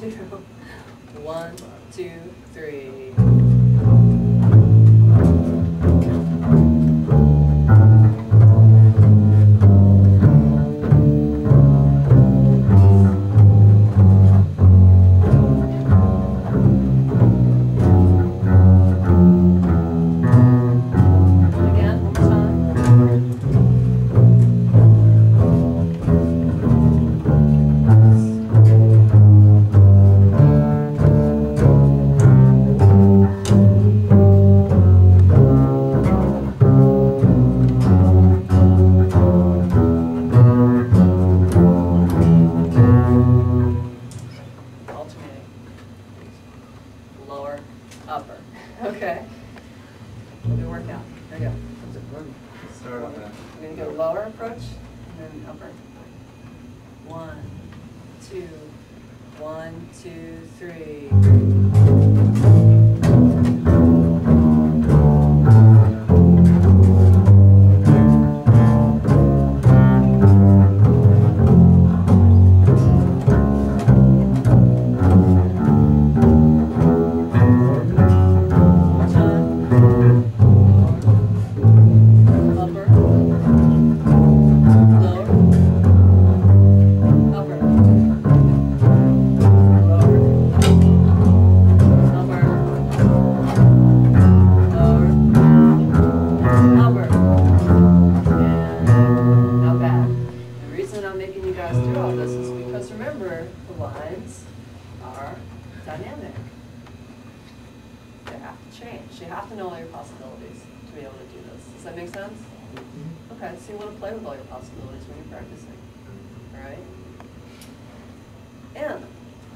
2, 1, 2, 3.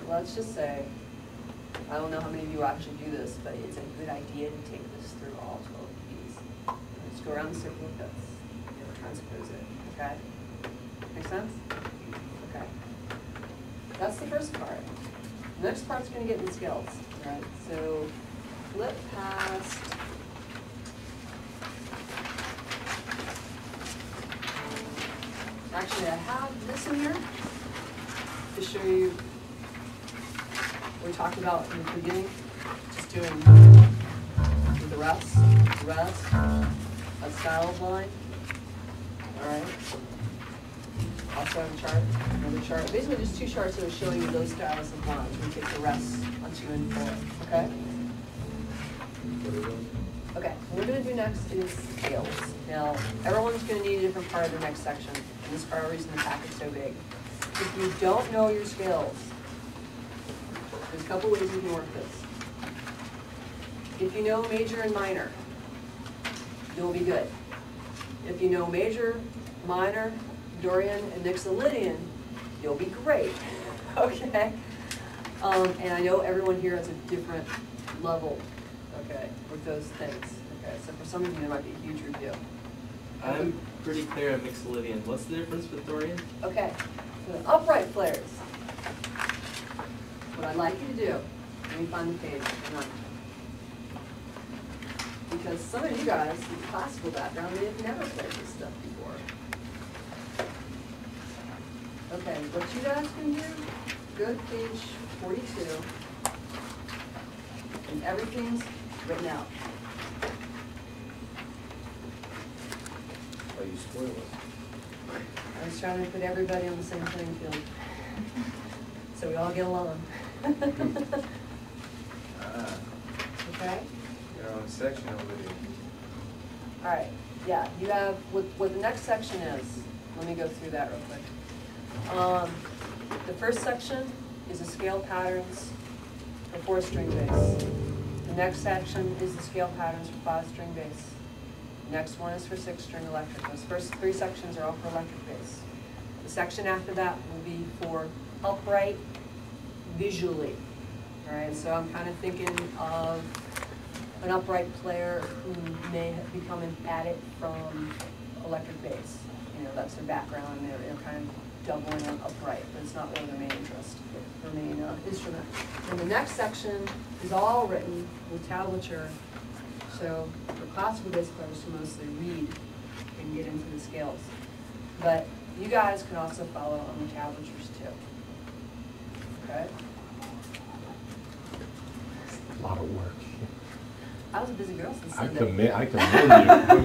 Let's just say, I don't know how many of you actually do this, but it's a good idea to take this through all 12 of these. Just go around the circle with this. Never transpose it, okay? Make sense? Okay. That's the first part. The next part's going to get into scales, right? So flip past. Actually, I have this in here to show you. We talked about in the beginning, just doing the rest, a style line. All right. Also have a chart, another chart. Basically, just two charts that are showing you those styles of lines. We take the rest on 2 and 4. Okay. Okay. What we're going to do next is scales. Now, everyone's going to need a different part of the next section, and this is part of the reason the packet's so big. If you don't know your scales, there's a couple ways you can work this. If you know major and minor, you'll be good. If you know major, minor, Dorian, and Mixolydian, you'll be great. Okay? And I know everyone here has a different level, okay, with those things. Okay, so for some of you, there might be a huge review. I'm pretty clear on Mixolydian. What's the difference with Dorian? Okay, so the upright players. What I'd like you to do, let me find the page. Because some of you guys with classical background, they've never played this stuff before. Okay, what you guys can do, go to page 42, and everything's written out. Oh, you spoil it. I was trying to put everybody on the same playing field, so we all get along. Okay? Your own section over there. All right, yeah, you have, what the next section is, let me go through that real quick. The first section is the scale patterns for 4-string bass. The next section is the scale patterns for 5-string bass. The next one is for 6-string electric. Those first 3 sections are all for electric bass. The section after that will be for upright visually. All right, so I'm kind of thinking of an upright player who may have become an addict from electric bass. You know, that's their background, and they're kind of doubling on upright, but it's not really their main interest, their main instrument. And the next section is all written with tablature, so for classical bass players who mostly read and get into the scales. But you guys can also follow on the tablatures too. Okay? lot of work. I was a busy girl since I Sunday. commend you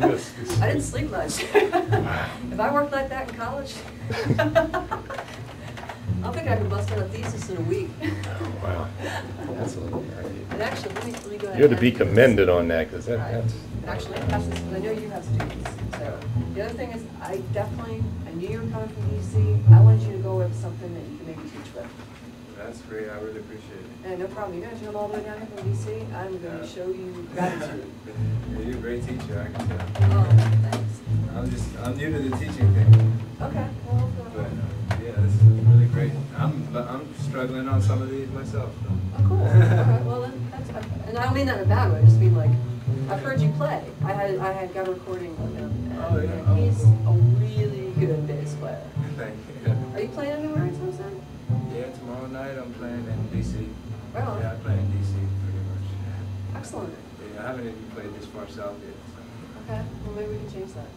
for this. I didn't sleep much. If I worked like that in college, I'm thinking I could bust out a thesis in a week. Wow. That's a little. And actually, let me go ahead. You're to be and- commended on that, because All right. that's. Actually, I have this, because I know you have students, so, the other thing is, I knew you were coming from DC, I wanted you to go with something that you can maybe teach with. That's great, I really appreciate it. And no problem, you're gonna come all the way down here from DC, I'm gonna show you gratitude. Yeah, you're a great teacher, I can tell. Oh, thanks. I'm new to the teaching thing, Okay, well, but, yeah, this is really great. I'm struggling on some of these myself, though. oh, cool, all right, well, then, that's, and I don't mean that in a bad way, I just mean like, I've heard you play. I had got a recording of him, and, Oh, yeah. and he's a really good bass player. Thank you. Are you playing anywhere anytime soon? Yeah, tomorrow night I'm playing in DC. Right on. Yeah, I play in DC pretty much. Excellent. Yeah, I haven't even played this far south yet. So. Okay, well, maybe we can change that.